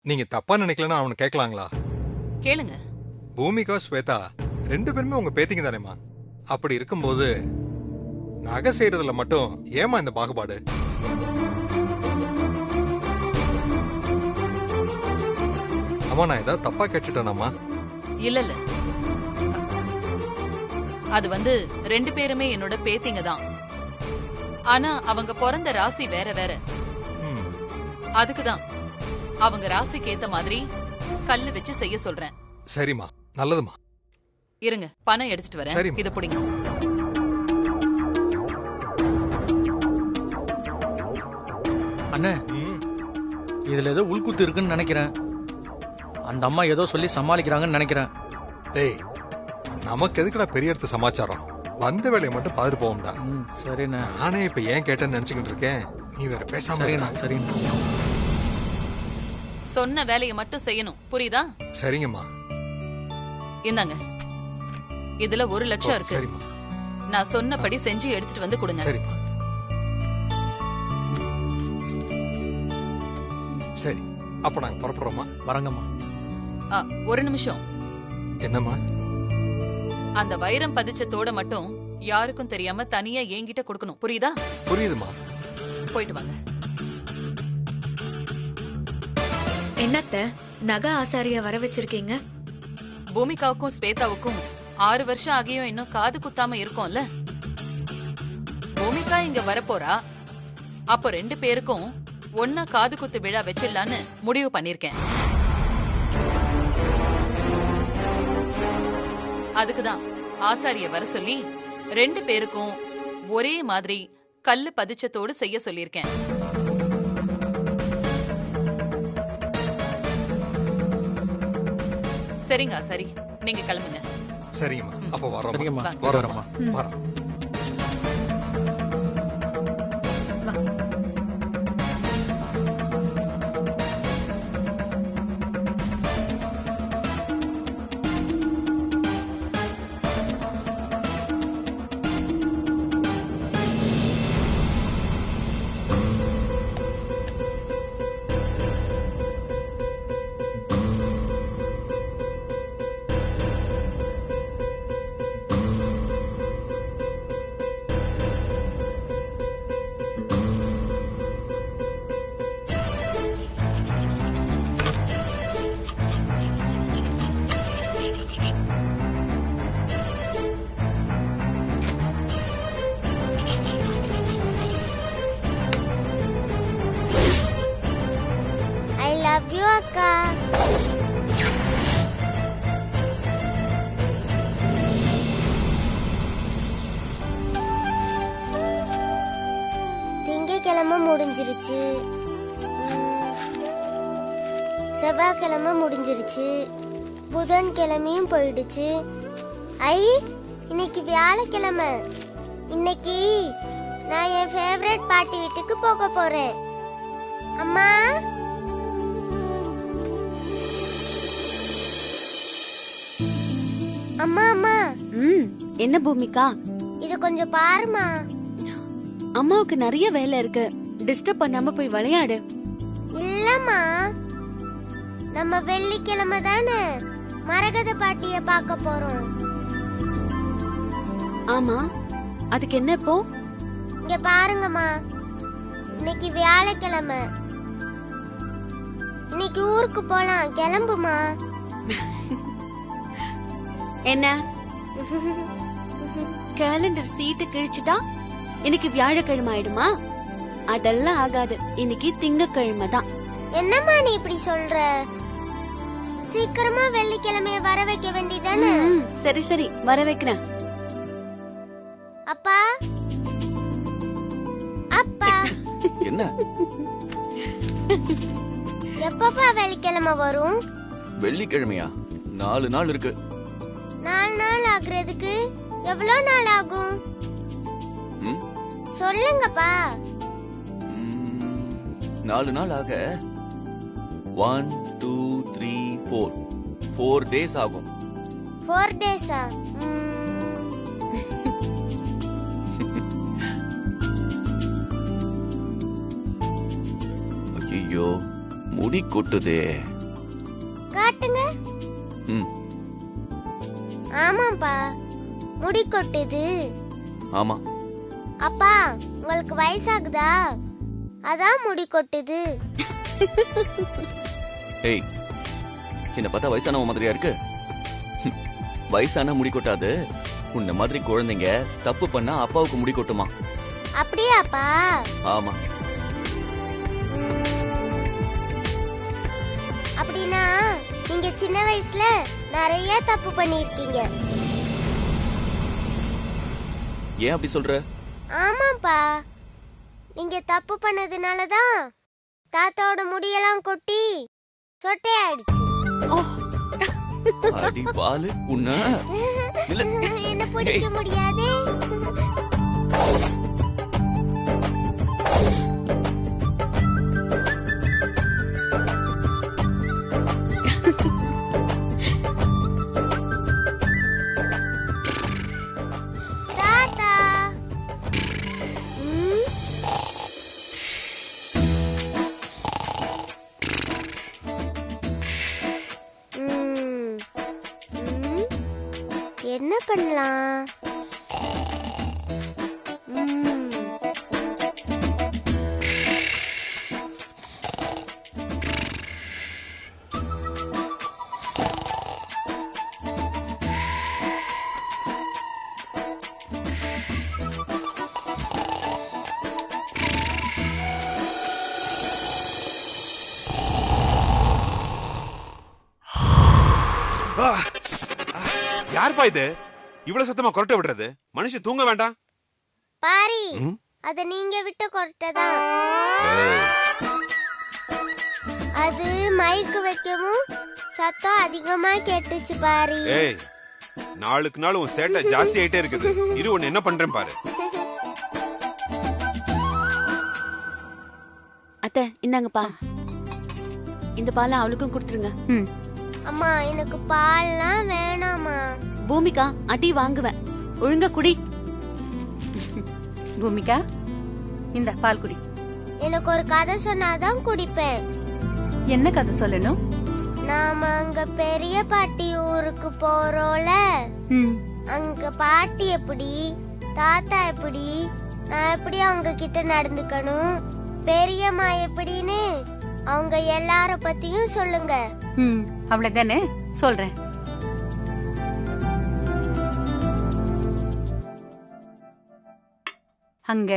நீங்க தப்பா நினைக்கலன்னா அவனை கேட்கலாங்களா? கேளுங்க. பூமிகா ஸ்வேதா 2 பேருமே உங்க பேத்திங்க தானேமா? அப்படி இருக்கும்போது நகை செய்யறதுல மட்டும் ஏமா இந்த பாகுபாடு? அம்மா நான் ஏதாவது தப்பா கேட்டுட்டேனாமா? இல்ல இல்ல, அது 2 பேருமே என்னோட பேத்திங்க தான். ஆனா அவங்க பிறந்த ராசி வேற வேற. ம், அதுக்குதான் அவங்க ராசிக்கு ஏத்த மாதிரி கல்லு வச்சு செய்ய சொல்றேன். சரிம்மா, நல்லதுமா. இருங்க, பணம் எடுத்துட்டு வரேன். சரிம்மா. இத புடிங்க. அண்ணே, ம், இதுல ஏதோ உள்குத்து இருக்குன்னு நினைக்கிறேன். அந்த அம்மா ஏதோ சொல்லி சமாளிக்கிறாங்கன்னு நினைக்கிறேன். டேய் நமக்கு எதுக்குடா பெரிய இடத்து சமாச்சாரம்? வந்த வேலையை மட்டும் பார்த்துட்டு போவோம்டா. சரிண்ணே. நானே இப்ப ஏன் கேட்டேன்னு நினைச்சுக்கிட்டு இருக்கேன். நீ வேற பேசாம சரிண்ணா, இருடா. சரிண்ணா. சொன்ன வேலையை மட்டும் செய்யணும், புரியுதா? சரிங்கம்மா. இந்தாங்க, இதுல 1 லட்சம் இருக்கு. சரிம்மா, நான் சொன்னபடி செஞ்சு எடுத்துட்டு வந்து கொடுங்க. சரிம்மா. சரி, அப்ப நாங்க புறப்படுறோமா? வரங்கம்மா. ஒரு நிமிஷம். என்னம்மா? அந்த வைரம் பதிச்சத்தோட மட்டும் யாருக்கும் தெரியாம தனியா என்கிட்ட கொடுக்கணும், புரியுதா? புரியுதுமா. போயிட்டு வாங்க. என்னத்த நகை ஆசாரிய வர வச்சிருக்கீங்க? பூமிகாவுக்கும் ஸ்வேதாவுக்கும் 6 வருஷம் ஆகியும் இன்னும் காது குத்தாம இருக்கும்ல. பூமிகா இங்க வரப்போறா. அப்போ 2 பேருக்கும் ஒன்னா காது குத்து விழா வச்சிடலான்னு முடிவு பண்ணிருக்கேன். அதுக்குதான் ஆசாரிய வர சொல்லி 2 பேருக்கும் ஒரே மாதிரி கல்லு பதிச்சத்தோடு செய்ய சொல்லியிருக்கேன். சரிங்க, சரி, நீங்க கிளம்புங்க. சரிங்கம்மா, அப்ப வரோம். சரிங்கம்மா, வாங்க. வரம்மா. வரோம். I love you, அக்கா. திங்கக்கிழமை முடிஞ்சிருச்சு. செவ்வாய்க்கிழமை முடிஞ்சிருச்சு. புதன்கிழமையும் போயிடுச்சு. இன்னைக்கு வியாழக்கிழமை. இன்னைக்கு நான் என் ஃபேவரட் பாட்டி வீட்டுக்கு போக போறேன். அம்மா, அம்மா, அம்மா. என்ன பூமிகா? இது கொஞ்சம் பாருமா. அம்மாவுக்கு நிறைய வேலை இருக்கு, டிஸ்டர்ப் பண்ணாம போய் விளையாடு. இல்லம்மா, நம்ம வெள்ளிக்கிழமை தானே மரகத பாட்டிய பார்க்க போறோம். ஆமா, அதுக்கு என்ன இப்போ? இங்க பாருங்கம்மா, இன்னைக்கு வியாழக்கிழமை. இன்னைக்கு ஊருக்கு போலாம், கிளம்புமா. என்ன கேலண்டர் சீட்டு கிழிச்சுட்டா இன்னைக்கு வியாழக்கிழமை ஆயிடுமா? அதெல்லாம் ஆகாது, இன்னைக்கு திங்கக்கிழமை தான். என்னம்மா நீ இப்படி சொல்ற? சீக்கிரமா வெள்ளிக்கிழமைய வர வைக்க வேண்டியதானே? சரி சரி, வர வைக்கிறேன். அப்பா, அப்பா. என்ன? எப்பப்பா வெள்ளிக்கிழமை வரும்? வெள்ளிக்கிழமையா? 4 நாள் இருக்கு. 4 நாள் ஆகுறதுக்கு எவ்வளவு நாள் ஆகும்? ம்? சொல்லுங்கப்பா. 4 நாள் ஆக 1 2 3 4 டேஸ் ஆகும். 4 டேஸா? ஐயோ, முடி கொட்டுதே. காட்டுங்க. ம். ஆமாப்பா, முடி கொட்டுது. ஆமா. அப்பா, உங்களுக்கு வயசாகுதா? அதான் முடி கொட்டுது. ஏய், என்ன பார்த்தா வயசானவ மாதிரியா இருக்கு? வயசான முடி கொட்டாது. உன்ன மாதிரி குழந்தைங்க தப்பு பண்ணா அப்பாவுக்கு முடி கொட்டுமா? அப்படியாப்பா? ஆமா. அப்படின்னா நீங்க சின்ன வயசுல நிறைய தப்பு பண்ணிருக்கீங்க. ஏன் அப்படி சொல்ற? ஆமாப்பா, நீங்க தப்பு பண்ணதுனாலதான் தாத்தாவோட முடியெல்லாம் கொட்டி சொட்டையாயிடுச்சு. அடி பாலு உன்ன. இல்ல. என்ன பிடிக்க முடியாதே. தாத்தா. என்ன பண்ணலாம்? யார்ப்பா இது இவ்வளவு சத்தமா கொரட்டை விடுறது? மனுஷன் தூங்க வேண்டாம்? பாரி, அத நீங்க விட்டு கொரட்டதான். அது மைக்கு வைக்கவும் சத்தம் அதிகமா கேட்டுச்சு பாரி. ஏய், நாளுக்கு நாள் உன் சேட்டை ஜாஸ்தி ஆயிட்டே இருக்குது. இரு, உன்னை என்ன பண்றேன் பாரு. அத்தை, இந்தாங்கப்பா. இந்த பாலை அவளுக்கும் கொடுத்துருங்க. அம்மா, எனக்கு பால்லாம் வேணாமா. பூமிகா, அடி வாங்குவேன். ஒழுங்கா குடி. பூமிகா, இந்த பால் குடி. எனக்கு ஒரு கதை சொன்னாதான் குடிப்பேன். என்ன கதை சொல்லணும்? நாம அங்க பெரிய பாட்டி ஊருக்கு போறோம்ல, அங்க பாட்டி எப்படி, தாத்தா எப்படி, நான் எப்படி அவங்க கிட்ட நடந்துக்கணும், பெரியம்மா எப்படின்னு அவங்க எல்லார பத்தியும் சொல்லுங்க. அவ்வளவுதானே, சொல்றேன். அங்க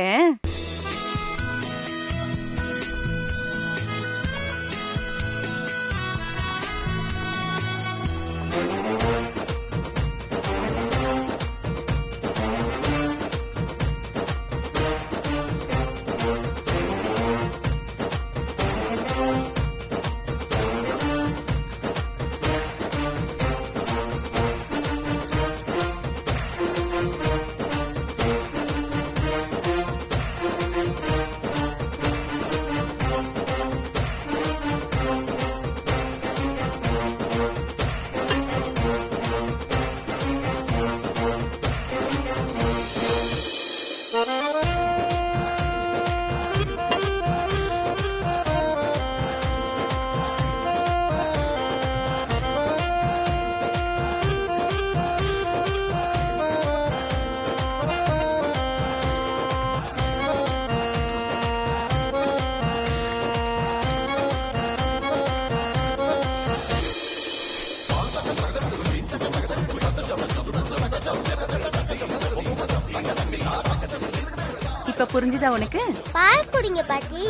இப்ப புரிஞ்சுதா உனக்கு? பால் குடிங்க பாட்டி.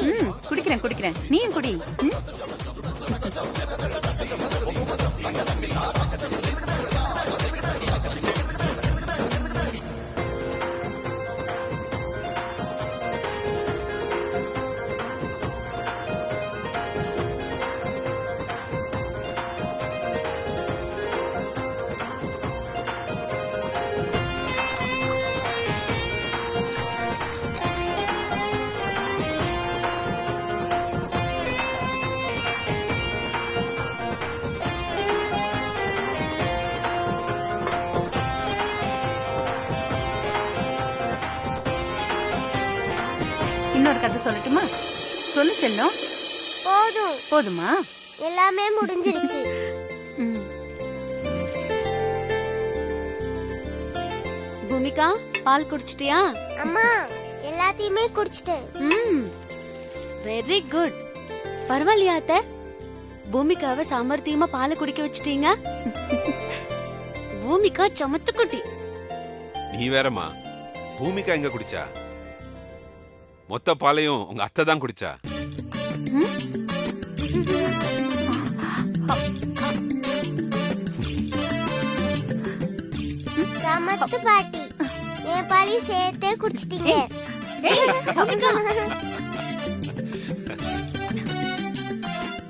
குடிக்கிறேன் குடிக்கிறேன், நீயும் குடி. இன்னொரு கதை சொல்லட்டுமா? சொல்லு செல்லம். போதும். போதுமா? எல்லாமே முடிஞ்சிருச்சு. ம். பூமிகா பால் குடிச்சிட்டியா? அம்மா எல்லாத்தையுமே குடிச்சிட்டேன். Very good. பரவாயில்லையா அத்தை? பூமிகாவை சாமர்த்தியமா பாலை குடிக்க வச்சிட்டீங்க. பூமிகா சமத்துக்குட்டி. நீ வேறம்மா, பூமிகா எங்க குடிச்சா? மொத்த பாலையும் உங்க அத்தை தான் குடிச்சா. சமத்து பாட்டி, என் பாலி சேர்த்தே குடிச்சிட்டீங்க.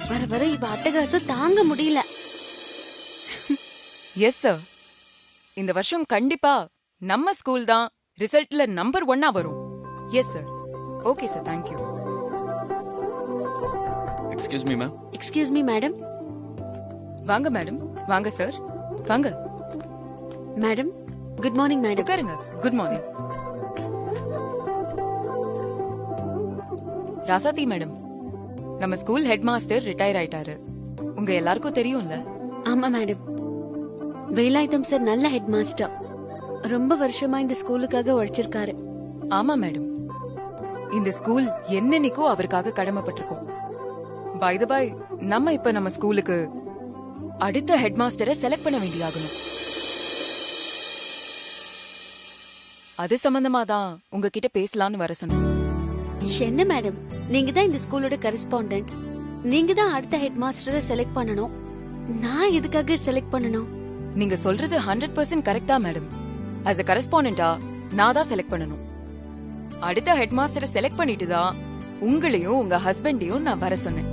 வர வர இவ அட்டகாசம் தாங்க முடியல. எஸ் சார், இந்த வருஷம் கண்டிப்பா நம்ம ஸ்கூல் தான் ரிசல்ட்ல நம்பர் 1 வரும். Yes sir. Okay sir, thank you. Excuse me ma'am. Excuse me madam. வாங்க மேடம். வாங்க சார், வாங்க. Madam good morning madam. உட்காருங்க. Good morning. ராசாத்தி மேடம், நம்ம ஸ்கூல் ஹெட் மாஸ்டர் ரிட்டையர் ஆயிட்டாரு. உங்க எல்லாருக்கும் தெரியும்ல? ஆமா மேடம். வேலாயுதம் சார் நல்ல ஹெட் மாஸ்டர். ரொம்ப வருஷமா இந்த ஸ்கூலுக்காக உழைச்சிருக்காரு. ஆமா மேடம், இந்த ஸ்கூல் என்னன்னைக்கோ அவருக்காக கடமைப்பட்டிருக்கோம். பை தி பை, நம்ம ஸ்கூலுக்கு அடுத்த ஹெட் மாஸ்டரை செலக்ட் பண்ண வேண்டியாகணும். அது சம்பந்தமா தான் உங்ககிட்ட பேசலான்னு வர சொன்னேன். என்ன மேடம், நீங்க தான் இந்த ஸ்கூலோட கரஸ்பாண்டன்ட். நீங்க தான் அடுத்த ஹெட் மாஸ்டரை செலக்ட் பண்ணணும். நான் எதுக்காக செலக்ட் பண்ணணும்? நீங்க சொல்றது 100% கரெக்டா மேடம். as a கரஸ்பாண்டன்டா நான் தான் செலக்ட் பண்ணணும். அடுத்த ஹெட் மாஸ்டரை செலக்ட் பண்ணிட்டு தான் உங்களையும் உங்க ஹஸ்பண்டையும் நான் வர சொன்னேன்.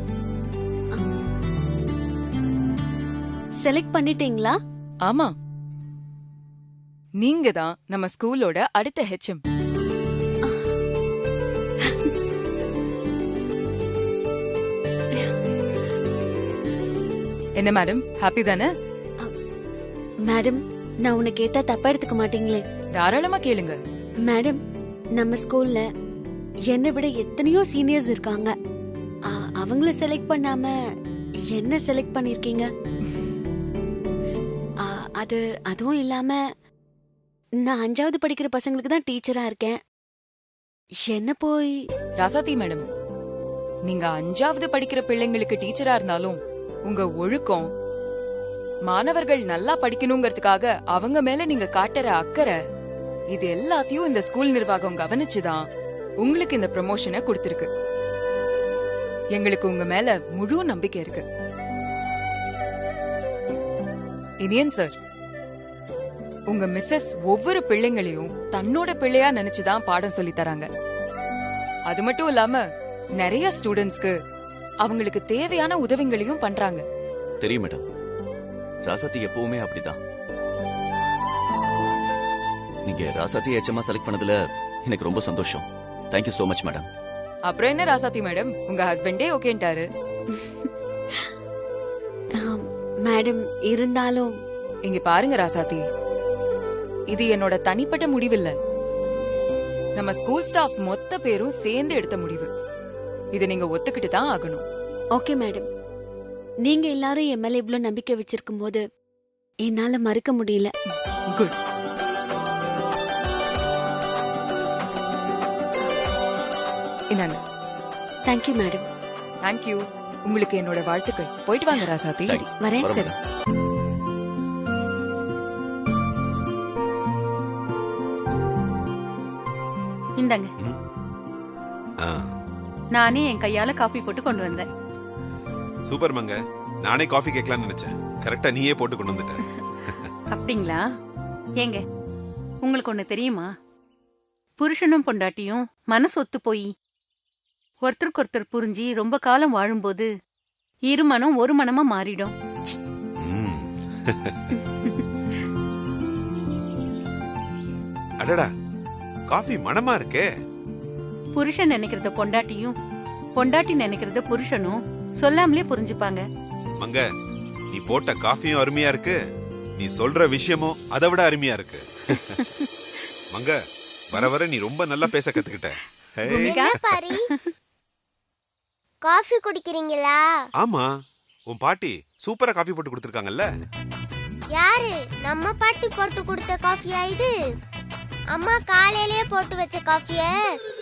செலக்ட் பண்ணிட்டீங்களா? ஆமா, நீங்க தான் நம்ம ஸ்கூலோட அடுத்த ஹெச்எம். என்ன மேடம், ஹாப்பி தானே? மேடம், நான் உன்னை கேட்டா தப்பா எடுத்துக்க மாட்டீங்களே? தாராளமா கேளுங்க. மேடம், நம்ம ஸ்கூல்ல என்னை விட எத்தனையோ சீனியர்ஸ் இருக்காங்க. அவங்கள செலக்ட் பண்ணாம என்ன செலக்ட் பண்ணிருக்கீங்க? அதுவும் இல்லாம நான் 5வது படிக்கிற பசங்களுக்கு தான் டீச்சரா இருக்கேன். என்ன போய்? ராசாத்தி மேடம், நீங்க 5வது படிக்கிற பிள்ளைங்களுக்கு டீச்சரா இருந்தாலும் உங்க ஒழுக்கம், மாணவர்கள் நல்லா படிக்கணுங்கிறதுக்காக அவங்க மேல நீங்க காட்டுற அக்கறை, இது எல்லாத்தையும் இந்த ஸ்கூல் நிர்வாகம் கவனிச்சுதான் உங்களுக்கு இந்த ப்ரமோஷனை கொடுத்திருக்கு. எங்களுக்கு உங்க மேல முழு நம்பிக்கை இருக்கு. இனியன் சார், உங்க மிஸ்ஸஸ் ஒவ்வொரு பிள்ளைங்களையும் தன்னோட பிள்ளையா நினைச்சுதான் பாடம் சொல்லி தராங்க. அது மட்டும் இல்லாம நிறைய ஸ்டூடெண்ட்ஸ்க்கு அவங்களுக்கு தேவையான உதவிகளையும் பண்றாங்க. தெரியும் மேடம், ராசாத்தி எப்பவுமே அப்படிதான். நீங்க ராசாத்தி ஹெச்எம்மா செலக்ட் பண்ணதுல எனக்கு ரொம்ப சந்தோஷம். Thank you so much madam. அப்புறம் என்ன ராசாத்தி மேடம், உங்க ஹஸ்பண்டே ஓகேன்ட்டாரு. மேடம், இருந்தாலும் இங்க பாருங்க ராசாத்தி, இது என்னோட தனிப்பட்ட முடிவில்ல. நம்ம ஸ்கூல் ஸ்டாஃப் மொத்த பேரும் சேர்ந்து எடுத்த முடிவு. இதை நீங்க ஒத்துக்கிட்டு தான் ஆகணும். Okay madam. நீங்க எல்லாரும் என் மேல இவ்ளோ நம்பிக்கை வச்சிருக்கும் போது என்னால மறுக்க முடியல. குட். இன்னாங்க. Thank you madam. தேங்க்யூ. உங்களுக்கு என்னோட வாழ்த்துக்கள். போயிட்டு வாங்க ராசாத்தி. வரேன். சரி. இந்தாங்க. நானே என் கையால காபி போட்டு கொண்டு வந்தேன். சூப்பர் மங்க, நானே காஃபி கேட்கலாம்னு நினைச்சேன். கரெக்டா நீயே போட்டு கொண்டு வந்துட்ட. அப்படிங்களா? ஏங்க, உங்களுக்கு ஒண்ணு தெரியுமா? புருஷனும் பொண்டாட்டியும் மனசு ஒத்து போய் ஒருத்தருக்கு ஒருத்தர் புரிஞ்சு ரொம்ப காலம் வாழும்போது இரு மனம் ஒரு மனமா மாறிடும். அடடா, காஃபி மணமா இருக்கே. புருஷன் நினைக்கிறத பொண்டாட்டியும் பொண்டாட்டி நினைக்கிறத புருஷனும் சொல்லாமலே புரிஞ்சுப்பாங்க. மங்க, நீ போட்ட காஃபியும் அருமையா இருக்கு, நீ சொல்ற விஷயமும் அதை விட அருமையா இருக்கு. மங்க, வர வர நீ ரொம்ப நல்லா பேச கத்துக்கிட்ட. பூமிகா, பாரி காஃபி குடிக்கிறீங்களா? ஆமா, உன் பாட்டி சூப்பரா காஃபி போட்டு கொடுத்துருக்காங்கல்ல. யாரு? நம்ம பாட்டி போட்டு கொடுத்த காஃபியா இது? அம்மா காலையிலேயே போட்டு வச்ச காஃபிய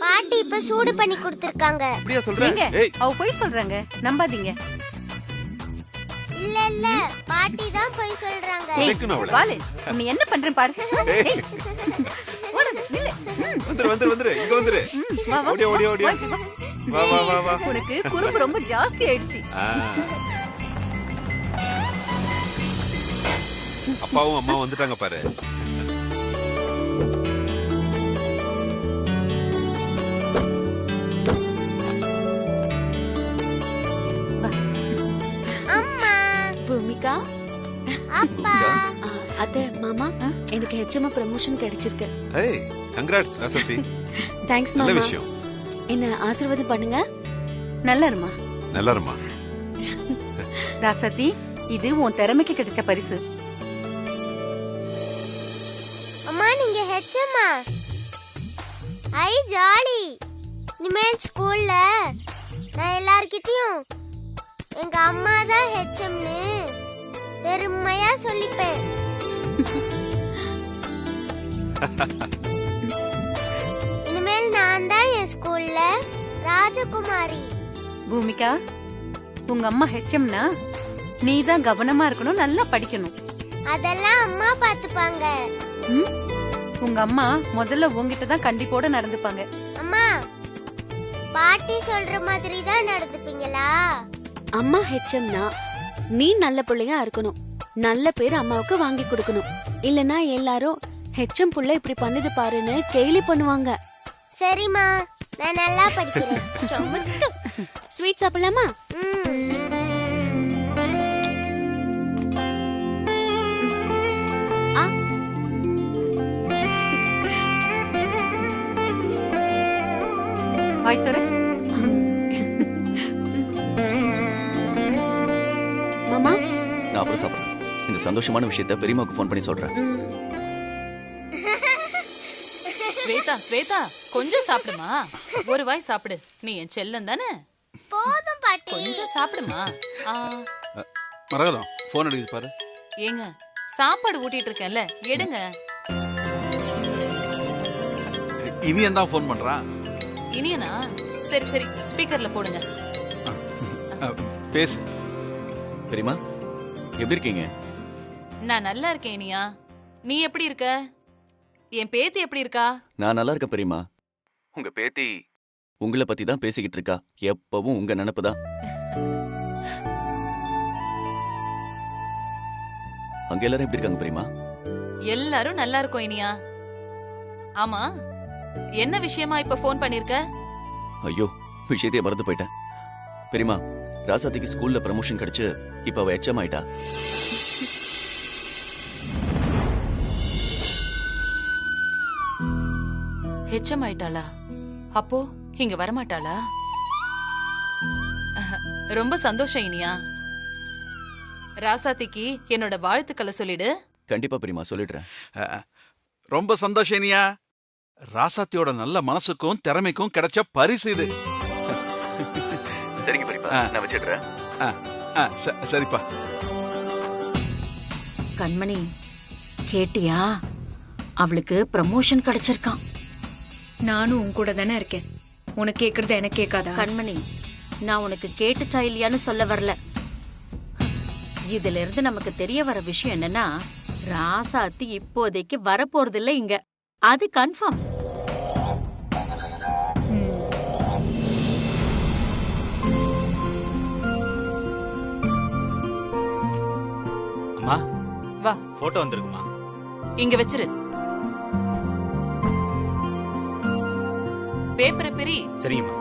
பாட்டி இப்ப சூடு பண்ணி கொடுத்திருக்காங்க. அப்படியா சொல்ற? ஏங்க ஏய், அவ போய் சொல்றாங்க, நம்பாதீங்க. இல்ல இல்ல, பாட்டி தான் போய் சொல்றாங்க. ஏய், கேக்கணும் அவள. வாலு, நீ என்ன பண்ற பாரு. ஏய், ஓடு, நில்லு. வந்துரு இங்க வந்துரு. வா, வா, ஓடியா ஓடியா ஓடியா. வா, வா. வா வா வா. உனக்கு குறும்பு ரொம்ப ஜாஸ்தி ஆயிடுச்சு. அப்பாவும் அம்மாவும் வந்துட்டாங்க பாரு. அம்மா, பூமிகா, அப்பா. அத்தை, மாமா, எனக்கு ஹெச்எம் ப்ரமோஷன் கிடைச்சிருக்கு. ஏய், கங்க்ராட்ஸ் ரசதி. தேங்க்ஸ் நல்ல மாமா. விஷயம். என்ன ஆசீர்வாதம் பண்ணுங்க. நல்லா இருமா. நல்லா இருமா. ராசாத்தி, இது உன் திறமைக்கு கிடைச்ச பரிசு. அம்மா, நீங்க ஹெச்எம்மா? ஐ ஜாலி. இனிமேல் ஸ்கூல்ல நான் எல்லார்கிட்டயும் எங்க அம்மா தான் ஹெச்எம்னு பெருமையா சொல்லிப்பேன். இனிமேல் நான் தான் என் ஸ்கூல்ல ராஜகுமாரி. பூமிகா, உங்க அம்மா ஹெச்எம்னா நீ தான் கவனமா இருக்கணும், நல்லா படிக்கணும். அதெல்லாம் அம்மா பாத்துப்பாங்க. ம்? உங்க அம்மா முதல்ல உங்ககிட்ட தான் கண்டிப்போட நடந்துப்பாங்க. அம்மா, பாட்டி சொல்ற மாதிரி தான் நடந்துப்பீங்களா? அம்மா ஹெச்எம்னா நீ நல்ல பிள்ளையா இருக்கணும், நல்ல பேர் அம்மாவுக்கு வாங்கி கொடுக்கணும். இல்லனா எல்லாரும் ஹெச்எம் புள்ள இப்படி பண்ணுது பாருன்னு கேலி பண்ணுவாங்க. சரிம்மா, நான் நல்லா படிக்கிறேன். ஸ்வீட் சாப்பிடலாமா? வாய் தர. மாமா, நான் அப்புறம் சாப்பிடுறேன். இந்த சந்தோஷமான விஷயத்த பெரியம்மாவுக்கு ஃபோன் பண்ணி சொல்றேன். ஸ்வேதா, ஸ்வேதா, கொஞ்சம் சாப்பிடுமா. ஒரு வாய் சாப்பிடு. நீ என் செல்லம் தானே. போதும் பாட்டி. கொஞ்சம் சாப்பிடுமா. மரகதம் போன் அடிக்குது பாரு. ஏங்க, சாப்பாடு ஊட்டிட்டு இருக்கேன்ல, எடுங்க. இனியன் தான் போன் பண்றான். இனியனா? சரி சரி, ஸ்பீக்கர்ல போடுங்க. பேசு. பெரியம்மா, எப்படி இருக்கீங்க? நான் நல்லா இருக்கேன் இனியா. நீ எப்படி இருக்க? என் பேத்தி எப்படி இருக்கா? நான் நல்லா இருக்கேன் பெரியம்மா. உங்க பேத்தி உங்களை பத்தி தான் பேசிக்கிட்டு இருக்கா. எப்பவும் உங்க நினைப்பு தான். அங்க எல்லாரும் எப்படி இருக்காங்க பெரியம்மா? எல்லாரும் நல்லா இருக்கோம் இனியா. ஆமா, என்ன விஷயமா இப்ப ஃபோன் பண்ணிருக்க? ஐயோ, விஷயத்தையே மறந்து போயிட்டேன். பெரியம்மா, ராசாத்திக்கு ஸ்கூல்ல ப்ரமோஷன் கிடைச்சு இப்ப அவ எச்எம் ஆயிட்டா. ஹெச்எம் ஆயிட்டாளா? அப்போ இங்க வரமாட்டாளா? ரொம்ப சந்தோஷம் இனியா. ராசாத்திக்கு என்னோட வாழ்த்துக்களை சொல்லிடு. கண்டிப்பா பெரியம்மா, சொல்லிடுறேன். ரொம்ப சந்தோஷம் இனியா. ராசாத்தியோட நல்ல மனசுக்கும் திறமைக்கும் கிடைச்ச பரிசு இது. சரிங்க பெரியப்பா, நான் வச்சிடுறேன். சரிப்பா. கண்மணி, கேட்டியா? அவளுக்கு ப்ரமோஷன் கிடைச்சிருக்கான். நானும் உன் கூட தானே இருக்கேன். உனக்கு கேக்குறது எனக்கு கேட்காதா? கண்மணி, நான் உனக்கு கேட்டுச்சா இல்லையான்னு சொல்ல வரல. இதுல இருந்து நமக்கு தெரிய வர விஷயம் என்னன்னா, ராசாத்தி இப்போதைக்கு வரப்போறது இல்ல இங்க. அது கன்ஃபார்ம். அம்மா, வா, போட்டோ வந்திருக்குமா? இங்க வச்சிரு. பேப்பரை பிரி. சரிங்கம்மா.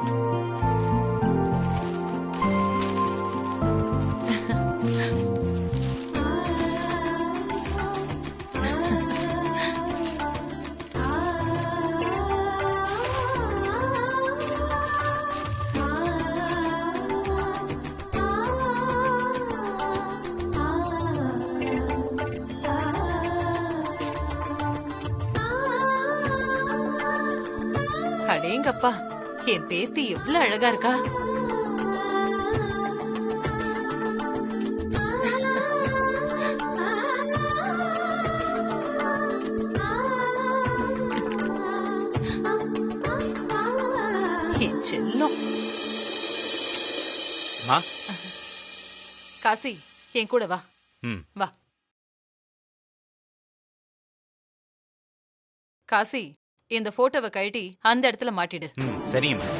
அடேங்கப்பா, என் பேத்தி எவ்வளவு அழகா இருக்கா. என் செல்லம். மா காசி என் கூட வா. ம். வா காசி, இந்த போட்டோவை கழட்டி அந்த இடத்துல மாட்டிடு. ம் சரிங்கம்மா.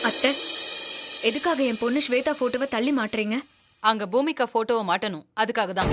அத்தை, எதுக்காக என் பொண்ணு ஸ்வேதா போட்டோவை தள்ளி மாட்டுறீங்க? அங்க பூமிகா போட்டோவை மாட்டணும், அதுக்காக தான்.